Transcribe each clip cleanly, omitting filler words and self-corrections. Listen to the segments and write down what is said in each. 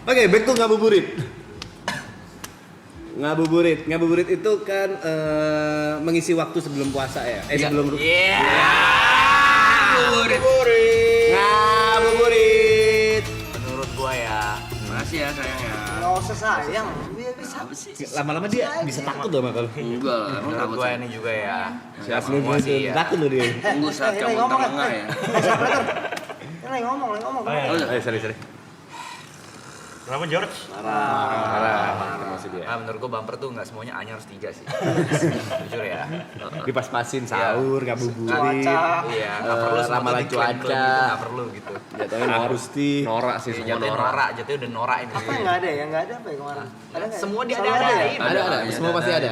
Oke, back to ngabuburit. Ngabuburit itu kan mengisi waktu sebelum puasa ya. Sebelum ngabuburit. Menurut gua ya. Makasih ya sayang ya. Nggak usah sayang, dia bisa. Lama-lama dia bisa takut dong sama kalau. Enggak, menurut gua ini juga ya. Siapa Semua sih ya. takut loh dia. Tunggu saat kamu terlengah ya. Lagi ngomong. Sorry. Kenapa George? Marah. Masih dia. Menurut gua bumper tuh nggak semuanya hanya harus 3 sih. Jujur ya. Dipas-pasin sahur, ngabuburit. Iya, nggak perlu ramalan cuaca. Nggak perlu gitu. Jatuhnya norak sih semua Jatuhnya norak, jatuhnya udah norak ini. Apa yang nggak ada ya? Nggak ada apa ya kemarin? Ada nggak? Semua dia Selalu ada-adain. Ada, semua pasti ada.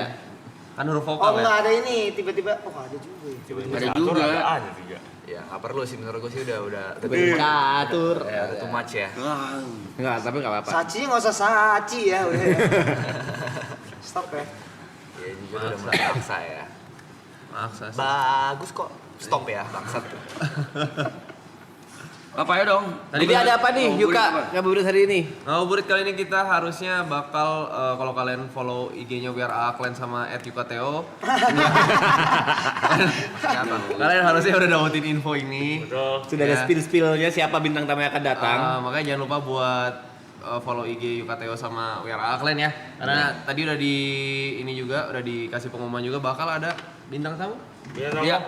Kan huruf Oh vokal ya. nggak ada ini, tiba-tiba. Oh ada juga ya. Ada Catur juga. ada aja 3. Ya, nggak perlu sih menurut gua sih udah Catur. ya, udah too much ya. Enggak, tapi enggak apa-apa. Saci nggak usah saci ya udah. Stop ya. Ya jujur udah mulai maksa ya. Maksa sih. Bagus kok. Stop ya, bangsat. Apa ya dong? Jadi ada apa nih Yuka ngabuburit hari ini? Ngabuburit kali ini kita harusnya bakal kalau kalian follow IG-nya We Are Aklen sama @yukateo. Kalian harusnya udah dapetin info ini. Betul. Sudah ada Ya. spill-spillnya siapa bintang tamu yang akan datang. Makanya jangan lupa buat follow IG Yukateo sama We Are Aklen ya. Karena tadi udah di ini juga udah dikasih pengumuman juga bakal ada bintang tamu. Iya, tahu. Iya.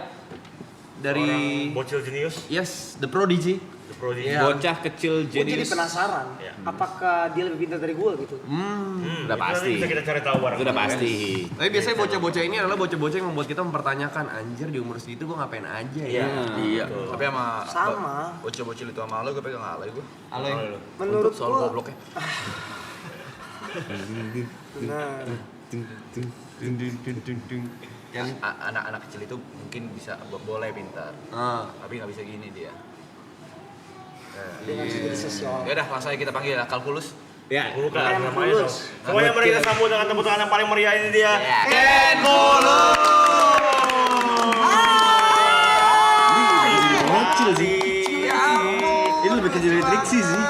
Dari Orang bocil jenius, Yes, The Prodigy. The Prodigy. Iya. Bocah kecil Gue jadi jenius. penasaran. Iya. Apakah dia lebih pintar dari gue gitu? Udah itu pasti. Bisa kita cari tahu bareng. Sudah pasti. Tapi biasanya bocah-bocah ini adalah bocah-bocah yang membuat kita mempertanyakan anjir di umur segitu gue ngapain aja ya. Iya. Tapi Sama. bocil-bocil itu sama lo gue pegang alay gue. Halo ya. Menurut Soal gue. gobloknya. Benar. Yang Anak-anak kecil itu mungkin bisa boleh pintar. Tapi nggak bisa gini dia. Dia nggak bisa jadi sosial. Ya udah langsung aja kita panggil ya, kalkulus. Ya. Bukan Ken namanya dong. Kulus. Semuanya mari kita sambut dengan tepuk tangan yang paling meriah ini dia. Ken Kecil sih. Ini lebih kecil dari Trixie sih.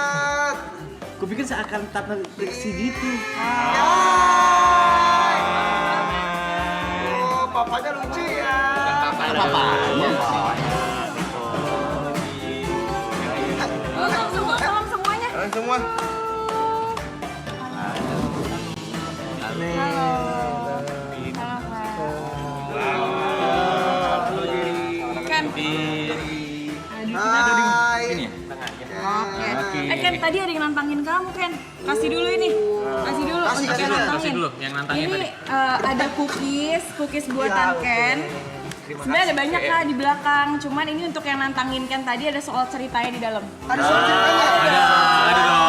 Kupikir seakan tata Trixie gitu. Oh, papanya lucu ya. Salam semuanya. Kalian semua. Kan. Hai. Oke. Ken tadi ada yang nantangin kamu Ken. Kasih dulu ini. Kasih dulu Kasih, untuk kasih yang dulu, nantangin. kasih dulu yang nantangin Ini tadi. ada cookies buatan Iya, Ken. Sebenarnya ada banyak Kak di belakang, cuman ini untuk yang nantangin Ken tadi ada soal ceritanya di dalam. Ada soal ceritanya. Ada dong.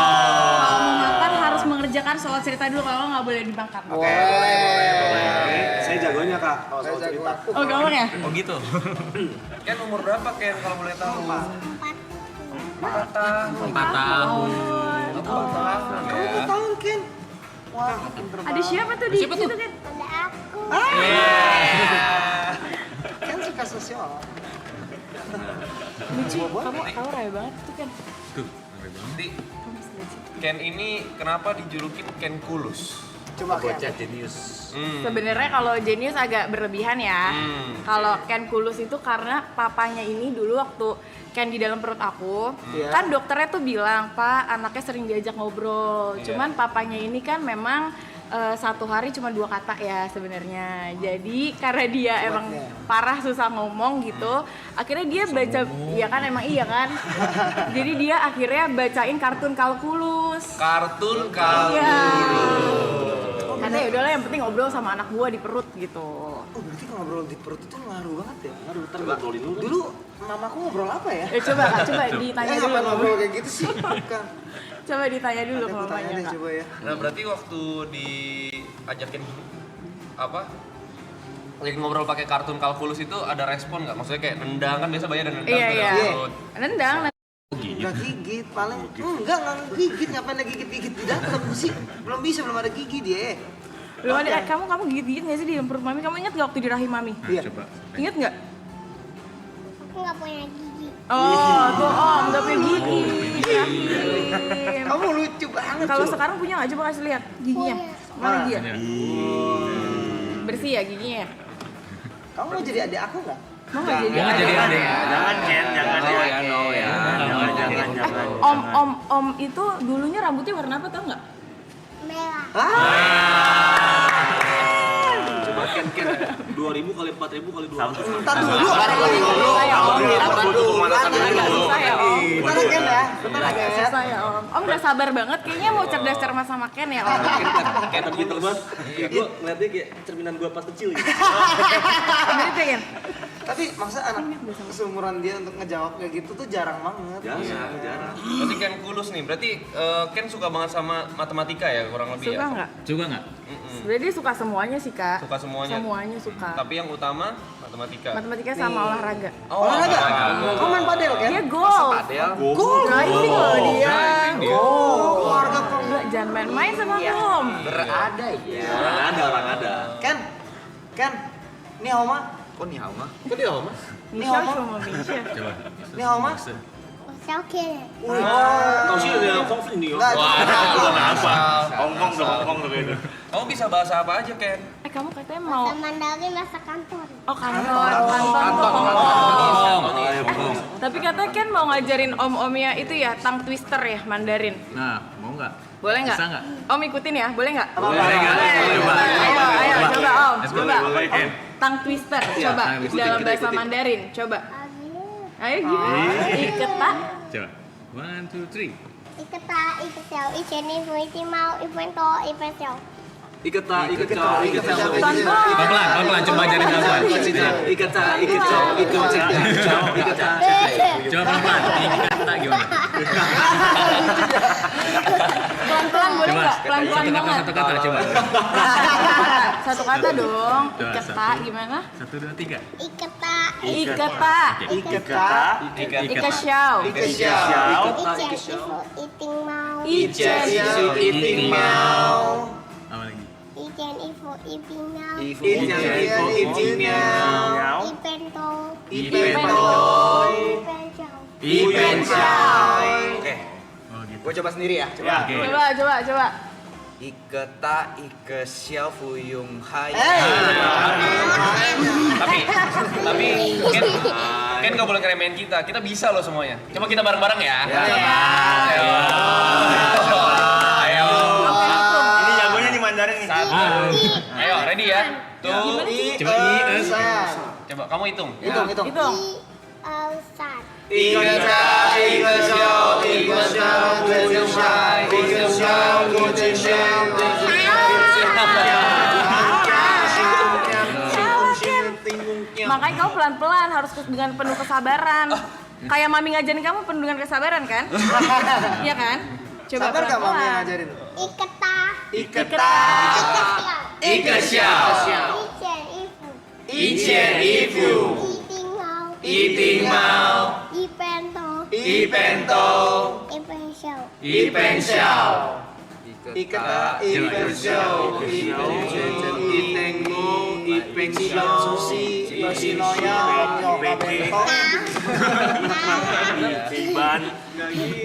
Kalau mau makan harus mengerjakan soal cerita dulu, kalau nggak boleh dimakan. Saya jagonya kak. Kalau soal cerita. Oh gampang ya? Oh gitu. Ken umur berapa Ken kalau boleh tahu? 4 tahun. 4 tahun. Kamu udah tahun Ken. Wah, pinter Ada siapa tuh di situ Ken? Ken suka sosial. Lucu. Kamu raya banget tuh Ken. Tuh, nanti Ken ini kenapa dijulukin Ken Kulus? Coba Ken. Bocah jenius. Sebenarnya kalau jenius agak berlebihan ya. Kalau Ken Kulus itu karena papanya ini dulu waktu Ken di dalam perut aku, Iya. kan dokternya tuh bilang, "Pak, anaknya sering diajak ngobrol." Cuman papanya ini kan memang satu hari cuma 2 kata ya sebenarnya. Jadi karena dia emang parah susah ngomong gitu, akhirnya dia baca, ya kan emang iya kan. Jadi dia akhirnya bacain kartun kalkulus. Kartun Iya. kalkulus. Karena ya udahlah yang penting ngobrol sama anak gua di perut gitu. Oh berarti kalau ngobrol di perut itu ngaruh banget ya? Ngaruh. Ntar ngobrolin dulu. Dulu mamaku ngobrol apa ya? Coba Kak, coba ditanya dulu. Ngapain ngobrol kayak gitu sih? Bukan. Coba ditanya dulu Nanti ke aku tanya mamanya deh Kak. coba ya. Nah, berarti waktu diajakin apa? Lagi ngobrol pakai kartun kalkulus itu ada respon nggak? Maksudnya kayak nendang kan biasa banyak ada nendang Iya tuh iya. dalam perut. Nendang. Nggak gigit, paling enggak gigit, ngapain lagi gigit-gigit di dalam sih? Belum bisa, belum ada gigi dia. Belum ada. Kamu gigit-gigit nggak sih di dalam perut mami? Kamu ingat nggak waktu di rahim mami? Iya. Coba. Ingat nggak? Aku nggak punya gigi. Oh, tuh Om, nggak punya gigi. Yakin. Kamu lucu banget. Kalau Cuk. sekarang punya nggak? Coba kasih lihat giginya. Mana dia? Bersih ya giginya? Kamu mau jadi adik aku nggak? Mau nggak jadi? Jangan jadi adik? adik. Jangan Ken, jangan ya. Jangan. Om itu dulunya rambutnya warna apa tau nggak? Coba Ken 2000 kali 4000 kali 200. Entar dulu. Susah ya Om. Agak Susah ya Om. Bentar ya Ken ya. Bentar ya Ken. Susah ya Om. Om udah sabar banget. Kayaknya mau cerdas cermat sama Ken ya Om. Kayak gitu banget. Gue ngeliatnya kayak cerminan gue pas kecil gitu. Mirip ya Ken? Tapi masa anak seumuran dia untuk ngejawab kayak gitu tuh jarang banget. Jarang. Berarti Ken Kulus nih, berarti Ken suka banget sama matematika ya kurang lebih Suka ya? nggak? Juga nggak? Sebenarnya dia suka semuanya sih Kak. Suka semuanya? Semuanya suka. Tapi yang utama matematika. Matematika sama olahraga. Olahraga? Kamu main padel kan? Dia golf. Gol. Driving loh dia. Gol. Keluarga Enggak, jangan main-main sama Om. berada ya. Orang ada. Ken. Ini Homa. Kok nih Hauma? Kok dia Oma? Michelle sama Michelle. Coba. Ini Homa. Kau sih udah konflik nih. Enggak. Kenapa? Hongkong tuh gitu. Kamu bisa bahasa apa aja Ken? Kamu katanya mau Mandarin masa kantor. oh kantor Bohong. Tapi katanya Ken mau ngajarin om-omnya itu ya tang twister ya Mandarin. Nah, mau nggak? Boleh nggak? Bisa nggak? Om ikutin ya, boleh nggak? Boleh nggak? Coba. Ayo, coba Om, Let's go. coba. Boleh, Ken. Tang twister, Iya, coba tang twister. dalam Kita bahasa ikutin. Mandarin, coba. Ayo gimana? Iketan. Coba. 1, 2, 3. Iketa, ikesel, ikeni, fuiti mau, ifento, ifesel. Iketa. Pelan-pelan. Coba ajarin pelan-pelan. Iketa. Coba pelan-pelan. Iketa gimana? Pelan-pelan boleh nggak? Pelan-pelan banget. Satu kata, coba. Satu kata dong. Coba, Iketa gimana? 1, 2, 3. Iketa, Iketa. Ikesyau. Ikesyau. ijen, ifu, iting mau. Ijen. Iting mau. Apa lagi? Ijen, ifu, iping mau. Iting mau. Ipento, Ipento. ipensel. Oke, Oh gitu. gue coba sendiri ya. Oke. Coba. Iketa ike xiao fuyung hai. Tapi Ken nggak boleh ngeremehin kita. Kita bisa loh semuanya. Coba kita bareng-bareng ya. Ayo. Ini jagonya di Mandarin nih. Ayo, ready ya? Tuh. Coba IS. Coba kamu hitung. Hitung. Hitung. Ausat. Makanya kamu pelan-pelan harus dengan penuh kesabaran. Kayak mami ngajarin kamu penuh dengan kesabaran kan? Iya kan? Coba Sabar gak mami yang pelan-pelan. ngajarin? Iketa, Iketa. ikesel. Ijen, ifu. Iting mau. Ipento. Ipensel. Iketa, Ipensel, Itengo, Ipensel, Susi, Masinoya, Nyokabentong. Iban.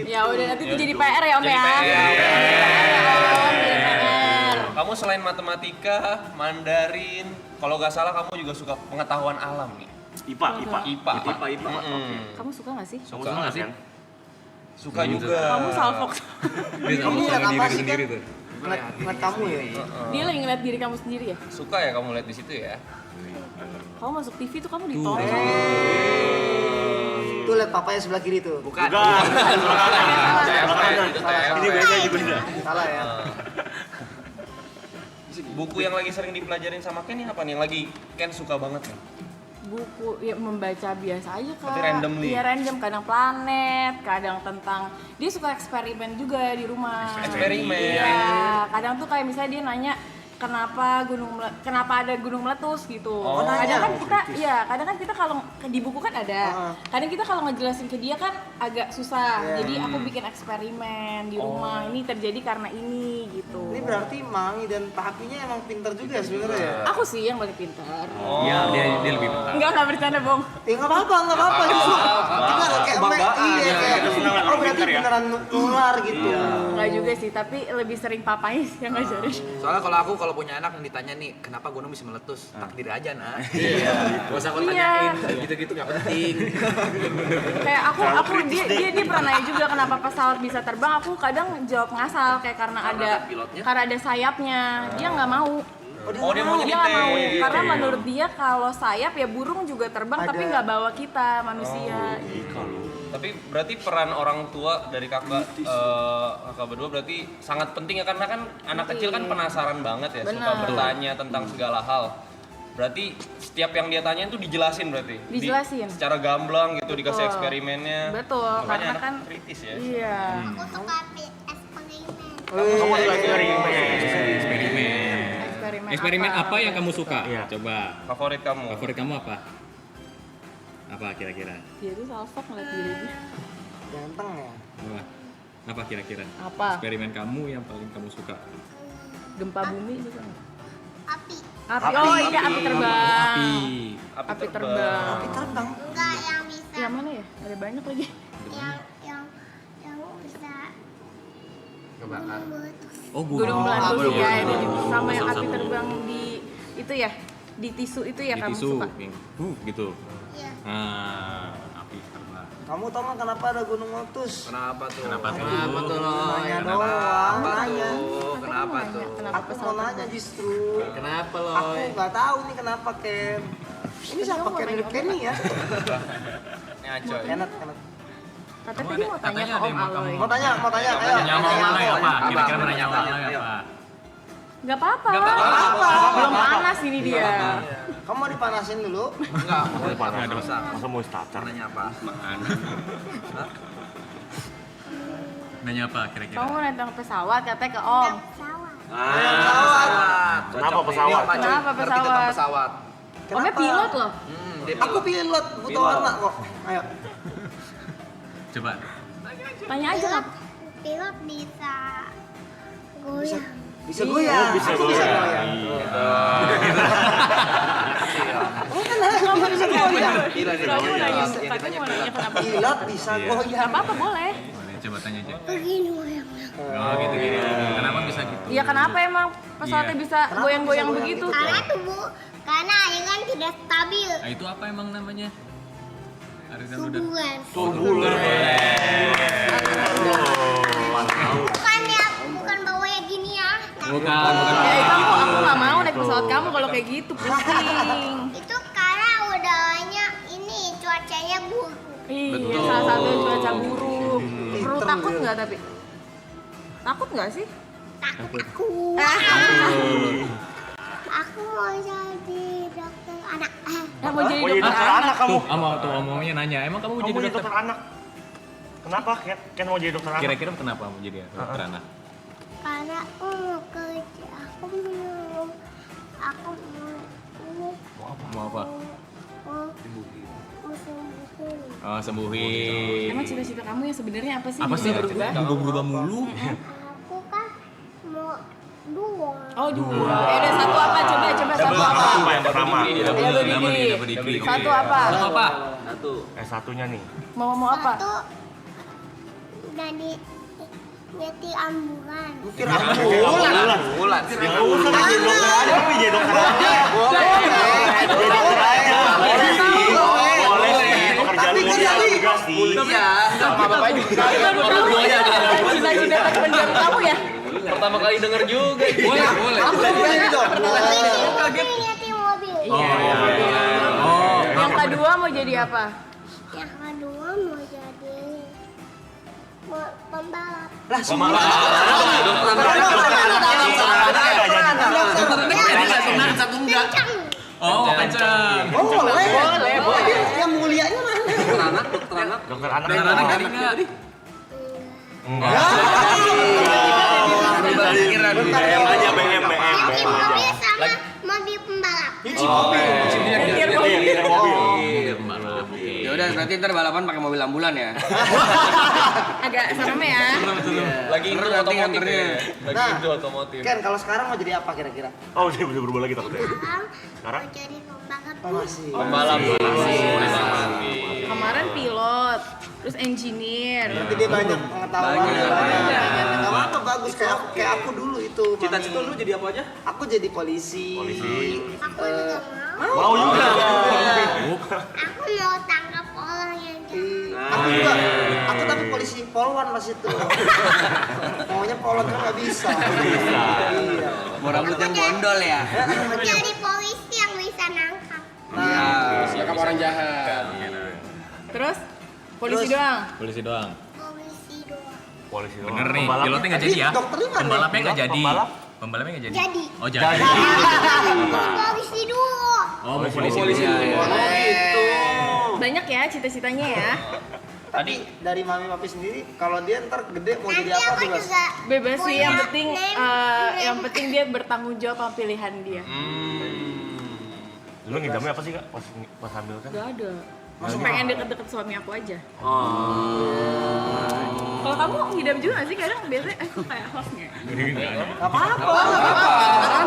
Ya udah nanti itu jadi PR ya Om Jadi ya. PR. Jadi PR. Kamu selain matematika, Mandarin, kalau nggak salah kamu juga suka pengetahuan alam nih. IPA. IPA. Kamu suka nggak sih? Suka nggak sih? Suka juga. Kamu salfok. Kamu ngeliat apa sih kan? tuh. Ngeliat kamu ya? Dia lagi ngeliat diri kamu sendiri ya. Suka ya kamu lihat di situ ya? Kamu masuk TV tuh kamu ditonton. Tuh liat papanya sebelah kiri tuh. Bukan. Enggak. Itu TF. Ini beda aja beda. Salah ya. Buku yang lagi sering dipelajarin sama Ken ini apa nih? Yang lagi Ken suka banget nih? Buku ya membaca biasa aja Kak. Berarti randomly? Iya random, kadang planet, kadang tentang dia suka eksperimen juga di rumah. Eksperimen? Iya, kadang tuh kayak misalnya dia nanya kenapa ada gunung meletus gitu. Kadang kan kita kalau di buku kan ada. Kadang kita kalau ngejelasin ke dia kan agak susah. Jadi aku bikin eksperimen di rumah. Ini terjadi karena ini gitu. Ini berarti Mangi dan Pak Hapinya emang pintar juga sebenarnya ya? Aku sih yang paling pintar. Iya, dia lebih pintar. Enggak bercanda, Bong. Ya nggak apa-apa. Tinggal kayak berarti beneran nular gitu. Enggak juga sih, tapi lebih sering papanya sih yang ngajarin. Soalnya kalau punya anak yang ditanya nih, kenapa gunung bisa meletus? Takdir aja, Nak. Iya. Gak usah kau tanyain, gitu-gitu gak penting. Kayak aku dia pernah nanya juga kenapa pesawat bisa terbang. Aku kadang jawab ngasal kayak karena ada sayapnya. Dia nggak mau. Dia maunya Dia nggak mau karena menurut dia kalau sayap ya burung juga terbang tapi nggak bawa kita manusia. Tapi berarti peran orang tua dari kakak berdua berarti sangat penting ya, karena kan anak kecil kan penasaran banget ya, suka bertanya tentang segala hal. Berarti setiap yang dia tanyain tuh dijelasin berarti? Dijelasin. Secara gamblang gitu, dikasih eksperimennya. Betul, Makanya karena anak kan kritis ya. Iya. Aku suka eksperimen. Kamu suka Eksperimen apa yang kamu suka? Coba. Favorit kamu? Favorit kamu apa? Apa kira-kira? Dia tuh salfok ngeliat diri dia. Ganteng ya. Apa kira-kira? Apa? Eksperimen kamu yang paling kamu suka? Gempa bumi suka nggak? Api. Api. Oh iya, api terbang. Api terbang. Enggak yang bisa. Yang mana ya? Ada banyak lagi. Yang bisa. Kebakar. Oh, Gunung meletus ya, itu sama yang api terbang di itu ya, di tisu itu ya di kamu tisu, suka. Iya. gitu. Api terbang. Kamu tau nggak kenapa ada gunung meletus? Kenapa tuh? Kenapa tuh? Kenapa tuh, Loy? Nanya Kenapa? doang, Kenapa nanya. tuh? Kenapa tuh? Aku mau nanya justru. Kenapa, Aku Loy? nggak tahu nih kenapa Ken. Ini siapa Ken? Kenny ya? Ngaco ya? Kenat. Katanya tadi mau tanya ke Om Aloy. Mau tanya, ayo. Tanya mau Aloy apa? Kira-kira Apa? menanya Apa? Aloy apa? Nggak apa-apa. apa-apa. Belum panas ini dia. Kamu mau dipanasin dulu? Enggak, mau rusak. Masa mau starter? Nanya apa? Nanya apa kira-kira? Kamu mau naik pesawat katanya ke Om. Pesawat. Pesawat. Kenapa pesawat? Kenapa Ngerti tentang pesawat? pesawat. Omnya pilot loh. Dia Aku pilot, butuh warna kok. Ayo. Coba. Tanya aja kan. Pilot bisa goyang. Bisa goyang. bisa Aku bisa goyang. goyang. Kamu bisa goyang. Gila, dia Kamu goyang. nanya, Dia katanya tanya mau nanya kenapa. Pilot bisa Nggak goyang. apa-apa boleh. Boleh, coba tanya aja. Begini goyang. Oh, gitu. Kenapa bisa gitu? Iya kenapa emang pesawatnya Iya. bisa Kenapa goyang-goyang bisa goyang begitu? Karena air kan tidak stabil. Nah, itu apa emang namanya? Arisan udah. Tubulan. Bukan bawanya gini ya. Bukan. Ya itu aku nggak mau naik pesawat kamu kalau kayak gitu pusing. Itu karena udaranya ini cuacanya buruk. Iya salah satu cuaca buruk. Perlu takut nggak tapi? Takut nggak sih? Takut aku. Aku mau jadi dokter anak. Ya mau jadi Mau jadi dokter dokter anak. anak kamu? Tuh omongnya nanya, emang kamu mau Kamu jadi jadi dokter? dokter anak. Kenapa Ken mau jadi dokter anak? Kira-kira kenapa mau jadi dokter anak? Karena aku mau kerja. Aku Mau apa? mau sembuhin. Oh, sembuhin. Emang cita-cita kamu yang sebenarnya apa sih? Apa sih? Berubah? Berubah mulu. Aku kan mau dua. Oh dua. Ada satu apa? Coba satu apa? Apa yang pertama? Double degree. Satu apa? Satu apa? Satunya nih. Mau apa? Satu dari nyetir ambulan. Ukir ambulan. Bulan. Nggak usah jadi dokter aja, tapi jadi dokter aja. Jadi dokter aja. Boleh sih. Boleh sih. Pekerjaan Tapi lu kan dia tadi- juga sih. Iya, sama bapaknya juga. Cita-cita penjara kamu ya? Pertama kali denger juga. Boleh. Aku jadi dong. Tapi nyetir mobil. Iya. Yang kedua mau jadi apa? Yang kedua mau jadi pembalap. Lah semua. Kencang. Oh, kencang. Boleh. Yang mulianya mana? Dokter anak. Dokter anak. Dokter anak jadi nggak? Enggak. BM aja, BM aja. mobil pembalap. Nyuci mobil. Nyetir Iya, mobil. mobil. Ya udah berarti ntar balapan pakai mobil ambulan ya. Agak serem ya. Lagi itu Nanti otomotif nganternya. ya. Lagi Nah. itu otomotif. Ken, kalau sekarang mau jadi apa kira-kira? Oh, udah berubah lagi takutnya. Sekarang mau jadi pembalap. Oh, masih. Pembalap Kemarin pilot, terus engineer. Nanti dia banyak pengetahuan. Banyak. Gak apa-apa, bagus kayak aku dulu itu. Cita-cita lu jadi apa aja? Aku jadi polisi. Aku juga mau. Mau juga. Aku mau tangkap orang yang jahat. Aku juga. Aku tapi polisi polwan pas itu. Maunya polwan kan nggak bisa. Iya. Mau rambut yang gondol ya. Aku jadi polisi yang bisa nangkap. Nah, Siapa orang jahat? Terus polisi Terus- doang. Polisi doang. Polisi doang. Polisi doang. Bener nih, Pembalap. pilotnya nggak jadi ya? dokternya kan Pembalapnya nggak jadi. Pembalap? Pembalapnya nggak jadi. Jadi. Oh jadi. Polisi dulu. Oh mau polisi. Oh gitu. Banyak ya cita-citanya ya. Tapi dari mami papi sendiri, kalau dia ntar gede mau Nanti jadi apa aku bebas? juga. Bebas sih, yang punya penting name. yang penting dia bertanggung jawab sama pilihan dia. Lu ngidamnya apa sih kak pas hamil kan? Gak ada. Masuk pengen deket-deket suami aku aja. Oh. Kalau kamu ngidam juga gak sih kadang biasanya kok kayak hostnya. Gak apa-apa.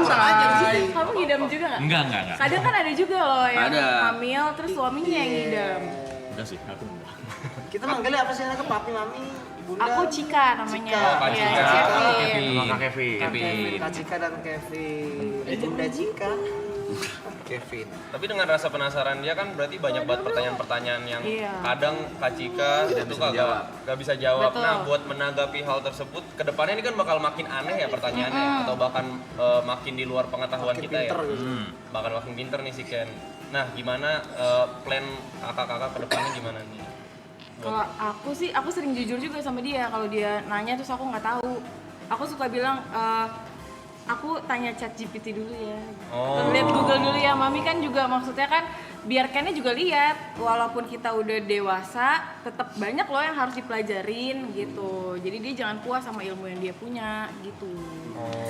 Santai. Kamu ngidam juga gak? Enggak. Kadang kan ada juga loh yang Ada. hamil terus suaminya yang ngidam. Enggak sih, aku enggak. Kita manggilnya apa sih anaknya? Papi, mami, bunda. Aku Cika namanya. Cika. Kak Iya, Cika. Kevin. Sama Kak Kevin. Kak Cika dan Kevin. Bunda Cika. Kevin. Tapi dengan rasa penasaran dia kan berarti banyak banget pertanyaan-pertanyaan yang Iya. kadang Kak Cika itu gak bisa jawab. Betul. Nah buat menanggapi hal tersebut, kedepannya ini kan bakal makin aneh ya pertanyaannya, atau bahkan makin di luar pengetahuan Makin kita ya. pinter gitu. Bahkan makin pinter nih si Ken. Nah gimana plan kakak-kakak kedepannya gimana nih? Kalau aku sih, aku sering jujur juga sama dia. Kalau dia nanya terus aku nggak tahu, aku suka bilang, aku tanya ChatGPT dulu ya. Oh. Lihat Google dulu ya, mami kan juga maksudnya kan biar Kennya juga lihat. Walaupun kita udah dewasa, tetap banyak loh yang harus dipelajarin gitu. Jadi dia jangan puas sama ilmu yang dia punya gitu.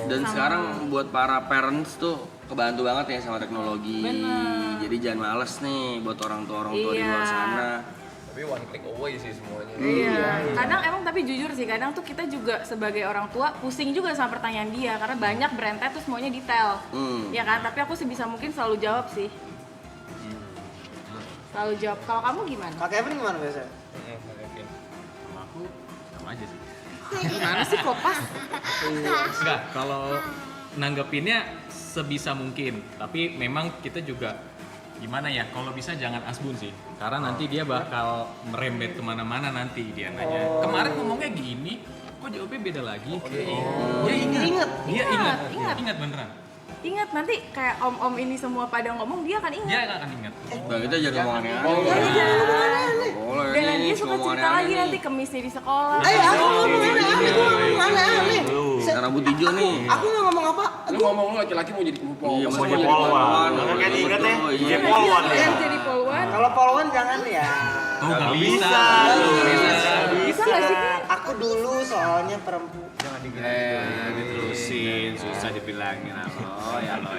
Dan Sama- sekarang buat para parents tuh kebantu banget ya sama teknologi. Bener. Jadi jangan males nih buat orang tua di Iya. luar sana. Tapi one click away sih semuanya. Iya. Kadang emang tapi jujur sih, kadang tuh kita juga sebagai orang tua pusing juga sama pertanyaan dia karena banyak berentet terus maunya detail. Ya kan? Tapi aku sebisa mungkin selalu jawab sih. Selalu jawab. Kalau kamu gimana? Kak Kevin gimana biasanya? Sama aku sama aja sih. Gimana sih kopas? Enggak, kalau nanggepinnya sebisa mungkin. Tapi memang kita juga gimana ya, kalau bisa jangan asbun sih. Karena nanti dia bakal merembet kemana-mana nanti dia nanya. Kemarin ngomongnya gini, kok jawabnya beda lagi? Dia ingat. Dia ingat beneran. Ingat nanti kayak om-om ini semua pada ngomong dia akan Dia ingat. akan ingat. Nah kita jadi ngomong aneh-aneh. Oh, Dan dia suka cerita lagi nanti kemisnya di sekolah. Aku ngomong aneh-aneh, gue ngomong aneh-aneh. Rambut hijau nih. Aku nggak ngomong apa. Lu ngomong lu laki-laki mau jadi kumpul. Mau Iya, jadi polwan. Kan ingat ya, jadi polwan ya. Yang jadi polwan. Kalau polwan jangan ya. Tuh nggak bisa. Bisa nggak sih? Aku dulu soalnya perempuan. Diterusin, susah dibilangin apa ya lo.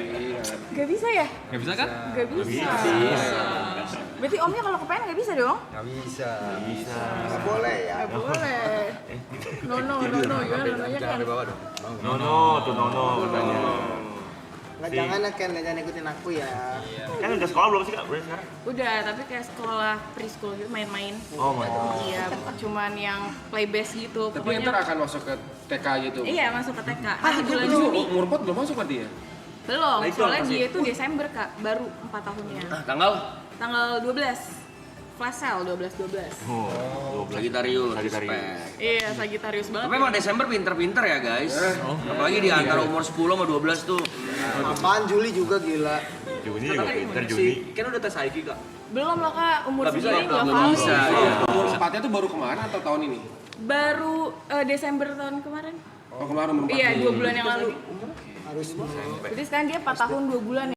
Gak bisa ya? Nggak bisa kan? Gak bisa. Berarti omnya kalau kepengen gak bisa dong? Nggak bisa. Nggak boleh ya. Gak boleh. Nono, gimana nononya kan? Dibawa dong. Nono tuh Nono katanya. Nggak jangan ya Ken, jangan ikutin aku ya. Kan udah sekolah belum sih kak? Udah sekarang? Udah, tapi kayak sekolah preschool gitu main-main. Oh my god. Iya, cuman yang play base gitu. Tapi Pokoknya ntar akan masuk ke TK gitu. iya masuk ke TK. Nanti bulan Juni. Umur 4 belum masuk kan dia? Belum, soalnya dia itu Desember Kak, baru 4 tahunnya. Tanggal? Tanggal 12. Flash sale 12. Oh, Sagittarius. Sagittarius. Respect. Iya, Sagittarius banget. Tapi emang Desember pinter-pinter ya guys. Apalagi di antara umur 10 sama 12 tuh. Apaan Juli juga gila. Juni juga pinter Juni. Kan udah tes IQ kak. Belum lah Kak, umur Nggak bisa segini ya, nggak belum valid. bisa. Umur 4-nya tuh baru kemarin atau tahun ini? Baru Desember tahun kemarin. Oh kemarin umur 4. Iya, 2 bulan yang lalu. Harus Jadi sekarang dia 4 tahun 2 bulan